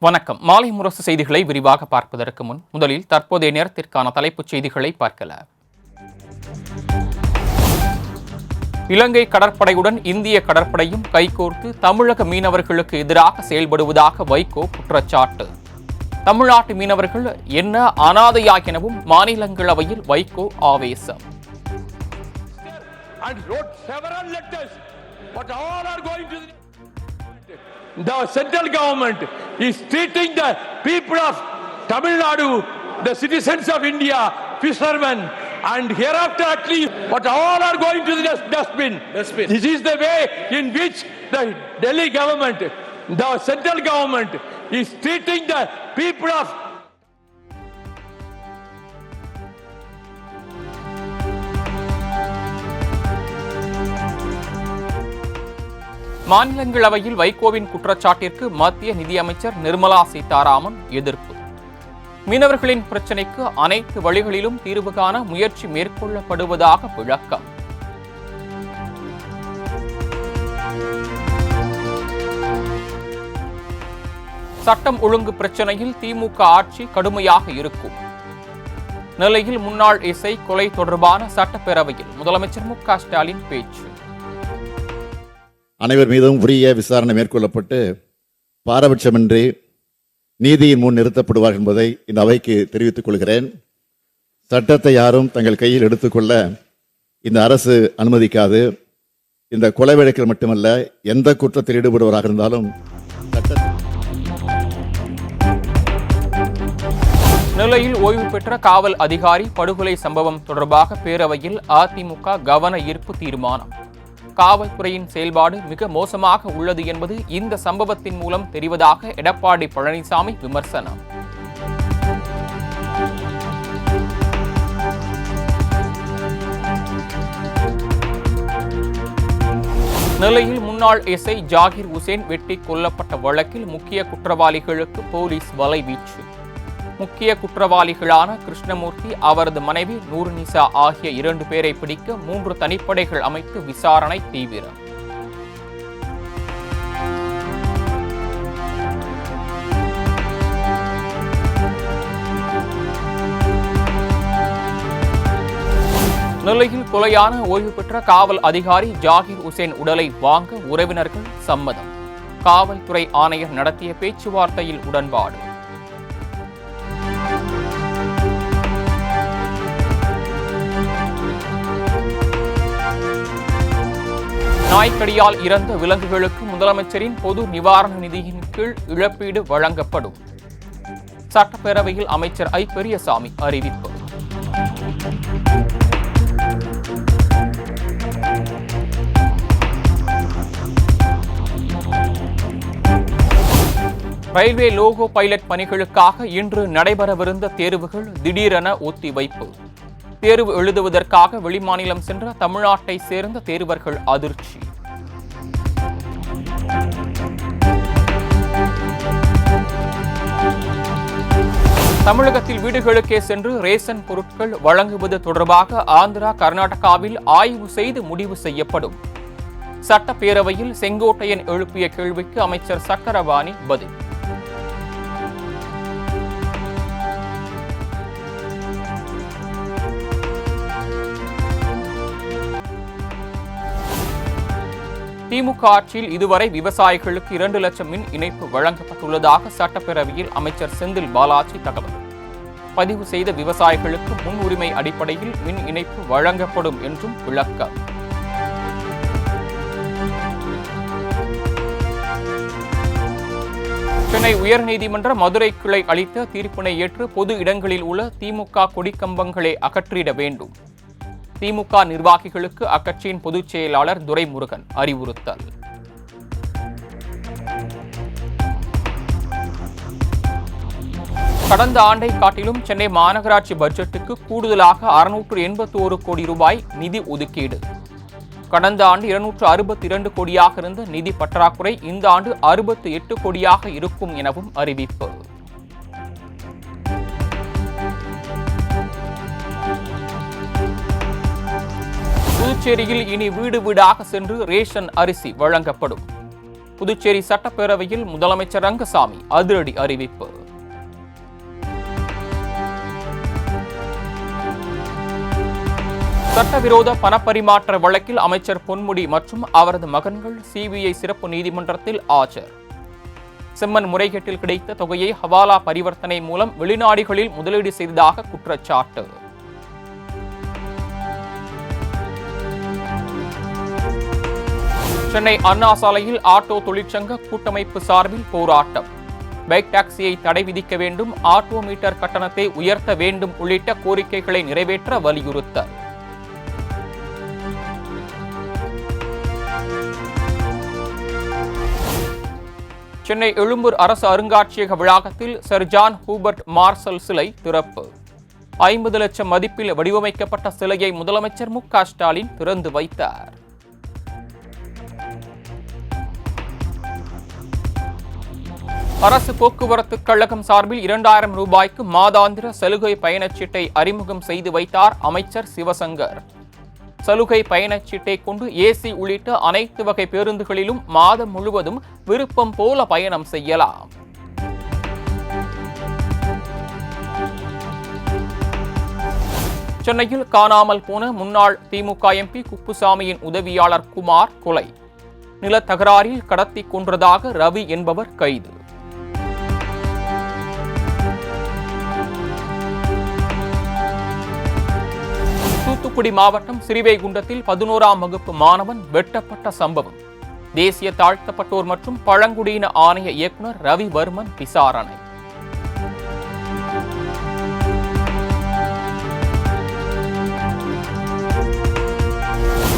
வணக்கம். மாலை முரசு செய்திகளை விரிவாக பார்ப்பதற்கு முன் முதலில் தற்போதைய நேரத்திற்கான தலைப்புச் செய்திகளை பார்க்கலாம். இலங்கை கடற்படையுடன் இந்திய கடற்படையும் கைகோர்த்து தமிழக மீனவர்களுக்கு எதிராக செயல்படுவதாக வைகோ குற்றச்சாட்டு. தமிழ்நாட்டு மீனவர்கள் என்ன அனாதையா எனவும் மாநிலங்களவையில் வைகோ ஆவேசம். The central government is treating the people of Tamil Nadu, the citizens of India, fishermen, and hereafter at least, but all are going to the dustbin. This is the way in which the Delhi government, the central government is treating the people of மாநிலங்களவையில் வைகோவின் குற்றச்சாட்டிற்கு மத்திய நிதியமைச்சர் நிர்மலா சீதாராமன் எதிர்ப்பு. மீனவர்களின் பிரச்சினைக்கு அனைத்து வழிகளிலும் தீர்வு காண முயற்சி மேற்கொள்ளப்படுவதாக விளக்கம். சட்டம் ஒழுங்கு பிரச்சினையில் திமுக ஆட்சி கடுமையாக இருக்கும். நெல்லையில் முன்னாள் எஸ்ஐ கொலை தொடர்பான சட்டப்பேரவையில் முதலமைச்சர் மு.க. ஸ்டாலின் பேச்சு. அனைவர் மீதும் உரிய விசாரணை மேற்கொள்ளப்பட்டு பாரபட்சமின்றி நீதியின் முன் நிறுத்தப்படுவார் என்பதை இந்த அவைக்கு தெரிவித்துக் கொள்கிறேன். சட்டத்தை யாரும் தங்கள் கையில் எடுத்துக்கொள்ள இந்த அரசு அனுமதிக்காது. இந்த கொலை வழக்கில் மட்டுமல்ல, எந்த குற்றத்தில் ஈடுபடுவராக இருந்தாலும் நெல்லையில் ஓய்வு பெற்ற காவல் அதிகாரி படுகொலை சம்பவம் தொடர்பாக பேரவையில் அதிமுக கவன ஈர்ப்பு தீர்மானம். காவல்துறையின் செயல்பாடு மிக மோசமாக உள்ளது என்பது இந்த சம்பவத்தின் மூலம் தெரிவதாக எடப்பாடி பழனிசாமி விமர்சனம். நெல்லையில் முன்னாள் எஸ்ஐ ஜாகிர் உசேன் வெட்டி கொல்லப்பட்ட வழக்கில் முக்கிய குற்றவாளிகளுக்கு போலீஸ் வலைவீச்சு. முக்கிய குற்றவாளிகளான கிருஷ்ணமூர்த்தி, அவரது மனைவி நூர்நிசா ஆகிய 2 பேரை பிடிக்க 3 தனிப்படைகள் அமைத்து விசாரணை தீவிரம். நெல்லையில் கொலையான ஓய்வு பெற்ற காவல் அதிகாரி ஜாகிர் உசேன் உடலை வாங்க உறவினர்கள் சம்மதம். காவல்துறை ஆணையர் நடத்திய பேச்சுவார்த்தையில் உடன்பாடு. நாய்க்கடியால் இறந்த விலங்குகளுக்கு முதலமைச்சரின் பொது நிவாரண நிதியின் கீழ் இழப்பீடு வழங்கப்படும். சட்டப்பேரவையில் அமைச்சர் ஐ. பெரியசாமி அறிவிப்பு. ரயில்வே லோகோ பைலட் பணிகளுக்காக இன்று நடைபெறவிருந்த தேர்வுகள் திடீரென ஒத்திவைப்பு. தேர்வு எழுதுவதற்காக வெளிமாநிலம் சென்ற தமிழ்நாட்டை சேர்ந்த தேர்வர்கள் அதிர்ச்சி. தமிழகத்தில் வீடுகளுக்கே சென்று ரேஷன் பொருட்கள் வழங்குவது தொடர்பாக ஆந்திரா, கர்நாடகாவில் ஆய்வு செய்து முடிவு செய்யப்படும். சட்டப்பேரவையில் செங்கோட்டையன் எழுப்பிய கேள்விக்கு அமைச்சர் சக்கரபாணி பதில். திமுக ஆட்சியில் இதுவரை விவசாயிகளுக்கு 2 லட்சம் மின் இணைப்பு வழங்கப்பட்டுள்ளதாக சட்டப்பேரவையில் அமைச்சர் செந்தில் பாலாஜி தகவல். பதிவு செய்த விவசாயிகளுக்கு முன்னுரிமை அடிப்படையில் மின் இணைப்பு வழங்கப்படும் என்றும் விளக்கம். சென்னை உயர்நீதிமன்ற மதுரை கிளை அளித்த தீர்ப்பினை ஏற்று பொது இடங்களில் உள்ள திமுக கொடிக்கம்பங்களை அகற்றிட வேண்டும். திமுக நிர்வாகிகளுக்கு அக்கட்சியின் பொதுச் செயலாளர் துரைமுருகன் அறிவுறுத்தல். கடந்த ஆண்டை காட்டிலும் சென்னை மாநகராட்சி பட்ஜெட்டுக்கு கூடுதலாக 681 கோடி ரூபாய் நிதி ஒதுக்கீடு. கடந்த ஆண்டு 262 கோடியாக இருந்த நிதி பற்றாக்குறை இந்த ஆண்டு 68 கோடியாக இருக்கும் எனவும் அறிவிப்பு. புதுச்சேரியில் இனி வீடு வீடாக சென்று ரேஷன் அரிசி வழங்கப்படும். புதுச்சேரி சட்டப்பேரவையில் முதலமைச்சர் ரங்கசாமி அதிரடி அறிவிப்பு. சட்டவிரோத பணப்பரிமாற்ற வழக்கில் அமைச்சர் பொன்முடி மற்றும் அவரது மகன்கள் சிபிஐ சிறப்பு நீதிமன்றத்தில் ஆஜர். செம்மன் முறைகேட்டில் கிடைத்த தொகையை ஹவாலா பரிவர்த்தனை மூலம் வெளிநாடுகளில் முதலீடு செய்ததாக குற்றச்சாட்டு. சென்னை அண்ணா சாலையில் ஆட்டோ தொழிற்சங்க கூட்டமைப்பு சார்பில் போராட்டம். பைக் டாக்ஸியை தடை விதிக்க வேண்டும், ஆட்டோ மீட்டர் கட்டணத்தை உயர்த்த வேண்டும் உள்ளிட்ட கோரிக்கைகளை நிறைவேற்ற வலியுறுத்தல். சென்னை எழும்பூர் அரசு அருங்காட்சியக வளாகத்தில் சர் ஜான் ஹூபர்ட் மார்சல் சிலை திறப்பு. 50 லட்சம் மதிப்பில் வடிவமைக்கப்பட்ட சிலையை முதலமைச்சர் மு.க. ஸ்டாலின் திறந்து வைத்தார். அரசு போக்குவரத்து கழகம் சார்பில் 2000 ரூபாய்க்கு மாதாந்திர சலுகை பயணச்சீட்டை அறிமுகம் செய்து வைத்தார் அமைச்சர் சிவசங்கர். சலுகை பயணச்சீட்டை கொண்டு ஏசி உள்ளிட்ட அனைத்து வகை பேருந்துகளிலும் மாதம் முழுவதும் விருப்பம் போல பயணம் செய்யலாம். சென்னையில் காணாமல் போன முன்னாள் திமுக எம்பி குப்புசாமியின் உதவியாளர் குமார் கொலை. நிலத்தகராறில் கடத்தி கொன்றதாக ரவி என்பவர் கைது. தூத்துக்குடி மாவட்டம் சிறுவைகுண்டத்தில் 11ஆம் வகுப்பு மாணவன் வெட்டப்பட்ட சம்பவம். தேசிய தாழ்த்தப்பட்டோர் மற்றும் பழங்குடியின ஆணைய இயக்குநர் ரவிவர்மன் விசாரணை.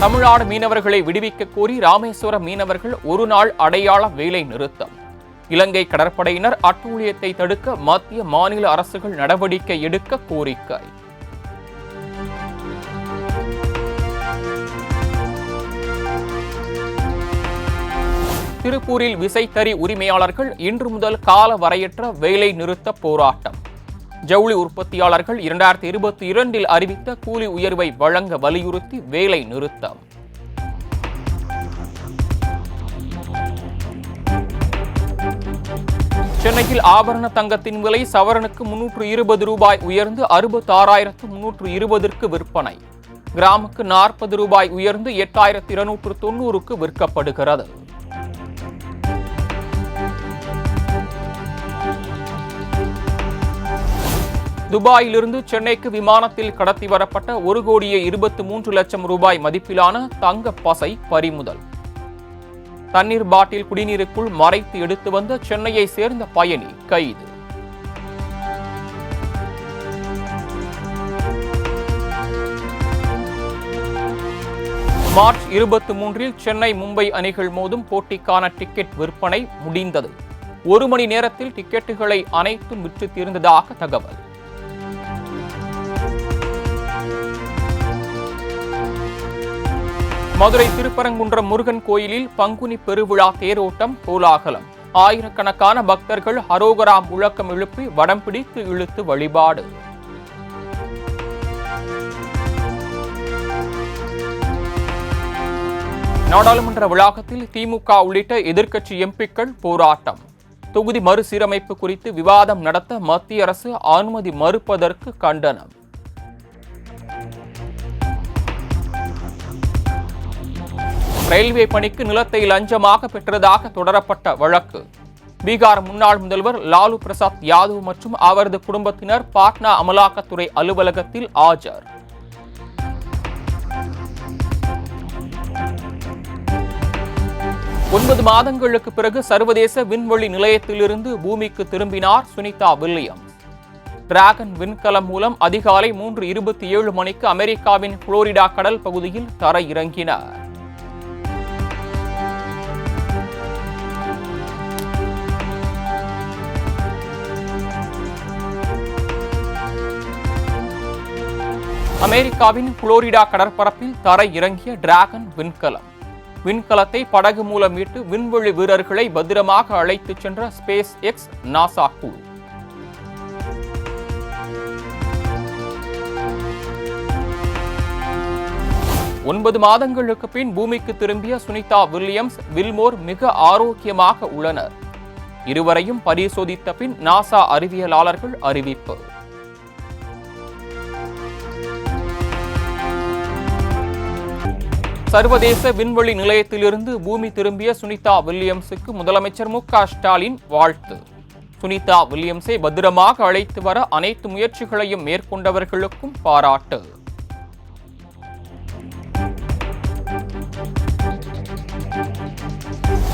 தமிழ்நாடு மீனவர்களை விடுவிக்க கோரி ராமேஸ்வரம் மீனவர்கள் ஒருநாள் அடையாள வேலை நிறுத்தம். இலங்கை கடற்படையினர் அட்டூழியத்தை தடுக்க மத்திய மாநில அரசுகள் நடவடிக்கை எடுக்க கோரிக்கை. திருப்பூரில் விசைத்தறி உரிமையாளர்கள் இன்று முதல் கால வரையற்ற வேலை நிறுத்த போராட்டம். ஜவுளி உற்பத்தியாளர்கள் 2022 அறிவித்த கூலி உயர்வை வழங்க வலியுறுத்தி வேலை நிறுத்தம். சென்னையில் ஆபரண தங்கத்தின் விலை சவரனுக்கு 320 ரூபாய் உயர்ந்து 66,320க்கு விற்பனை. கிராமுக்கு 40 ரூபாய் உயர்ந்து 8,290க்கு விற்கப்படுகிறது. துபாயிலிருந்து சென்னைக்கு விமானத்தில் கடத்தி வரப்பட்ட 1,23 லட்சம் ரூபாய் மதிப்பிலான தங்க பசை பறிமுதல். தண்ணீர் பாட்டில் குடிநீருக்குள் மறைத்து எடுத்து வந்த சென்னையை சேர்ந்த பயணி கைது. மார்ச் 23 சென்னை மும்பை அணிகள் மோதும் போட்டிக்கான டிக்கெட் விற்பனை முடிந்தது. 1 மணி நேரத்தில் டிக்கெட்டுகளை அனைத்தும் விற்று தீர்ந்ததாக தகவல். மதுரை திருப்பரங்குன்றம் முருகன் கோயிலில் பங்குனி பெருவிழா தேரோட்டம் கோலாகலம். ஆயிரக்கணக்கான பக்தர்கள் ஹரோகரா முழக்கம் எழுப்பி வடம் பிடித்து இழுத்து வழிபாடு. நாடாளுமன்ற வளாகத்தில் திமுக உள்ளிட்ட எதிர்க்கட்சி எம்பிக்கள் போராட்டம். தொகுதி மறுசீரமைப்பு குறித்து விவாதம் நடத்த மத்திய அரசு அனுமதி மறுப்பதற்கு கண்டனம். ரயில்வே பணிக்கு நிலத்தை லஞ்சமாக பெற்றதாக தொடரப்பட்ட வழக்கு. பீகார் முன்னாள் முதல்வர் லாலு பிரசாத் யாதவ் மற்றும் அவரது குடும்பத்தினர் பாட்னா அமலாக்கத்துறை அலுவலகத்தில் ஆஜர். ஒன்பது மாதங்களுக்கு பிறகு சர்வதேச விண்வெளி நிலையத்திலிருந்து பூமிக்கு திரும்பினார் சுனிதா வில்லியம்ஸ். டிராகன் விண்கலம் மூலம் அதிகாலை 3:27 மணிக்கு அமெரிக்காவின் புளோரிடா கடல் பகுதியில் தரை இறங்கினார். அமெரிக்காவின் புளோரிடா கடற்பரப்பில் தரை இறங்கிய டிராகன் விண்கலம். விண்கலத்தை படகு மூலம் மீட்டு விண்வெளி வீரர்களை பத்திரமாக அழைத்துச் சென்ற ஸ்பேஸ் எக்ஸ் நாசா குழு. 9 மாதங்களுக்கு பின் பூமிக்கு திரும்பிய சுனிதா வில்லியம்ஸ், வில்மோர் மிக ஆரோக்கியமாக உள்ளனர். இருவரையும் பரிசோதித்த பின் நாசா அறிவியலாளர்கள் அறிவிப்பு. சர்வதேச விண்வெளி நிலையத்திலிருந்து பூமி திரும்பிய சுனிதா வில்லியம்ஸுக்கு முதலமைச்சர் மு.க. ஸ்டாலின் வாழ்த்து. சுனிதா வில்லியம்ஸை பத்திரமாக அழைத்து வர அனைத்து முயற்சிகளையும் மேற்கொண்டவர்களுக்கும் பாராட்டு.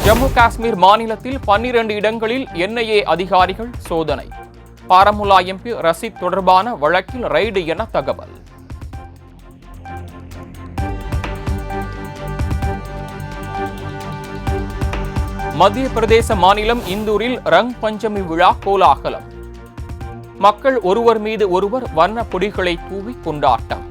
ஜம்மு காஷ்மீர் மாநிலத்தில் 12 இடங்களில் NIA அதிகாரிகள் சோதனை. பாரமுல்லா MP ரசீத் தொடர்பான வழக்கில் ரைடு என தகவல். மத்திய பிரதேச மாநிலம் இந்தூரில் ரங் பஞ்சமி விழா கோலாகலம். மக்கள் ஒருவர் மீது ஒருவர் வண்ண பொடிகளை தூவி கொண்டாட்டம்.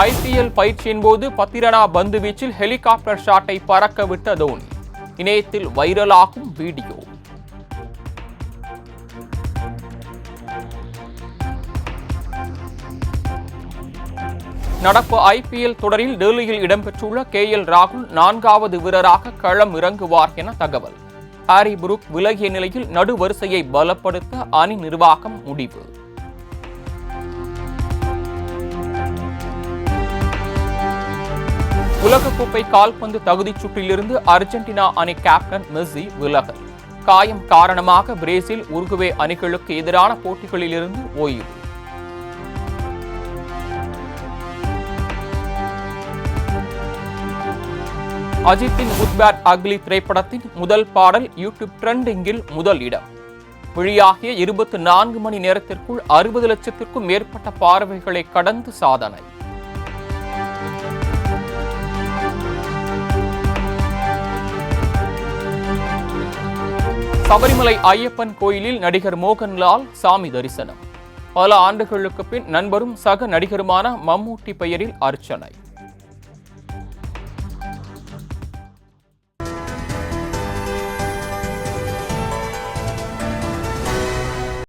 IPL பயிற்சியின் போது பத்திரனா பந்து வீச்சில் ஹெலிகாப்டர் ஷாட்டை பறக்க விட்ட தோனி. இணையத்தில் வைரலாகும் வீடியோ. நடப்பு IPL தொடரில் டெல்லியில் இடம்பெற்றுள்ள KL ராகுல் 4வது வீரராக களம் இறங்குவார் என தகவல். ஹாரி புரூக் விலகிய நிலையில் நடுவரிசையை பலப்படுத்த அணி நிர்வாகம் முடிவு. உலகக்கோப்பை கால்பந்து தகுதிச் சுற்றிலிருந்து அர்ஜென்டினா அணி கேப்டன் மெஸ்ஸி விலகல். காயம் காரணமாக பிரேசில், உருகுவே அணிகளுக்கு எதிரான போட்டிகளிலிருந்து ஓய்வு. அஜித்தின் குட் பேட் அக்லி திரைப்படத்தின் முதல் பாடல் யூடியூப் ட்ரெண்டிங்கில் முதல் இடம். வெளியாகிய 24 மணி நேரத்திற்குள் 60 லட்சத்திற்கும் மேற்பட்ட பார்வைகளை கடந்து சாதனை. சபரிமலை ஐயப்பன் கோயிலில் நடிகர் மோகன்லால் சாமி தரிசனம். பல ஆண்டுகளுக்கு பின் நண்பரும் சக நடிகருமான மம்மூட்டி பெயரில் அர்ச்சனை.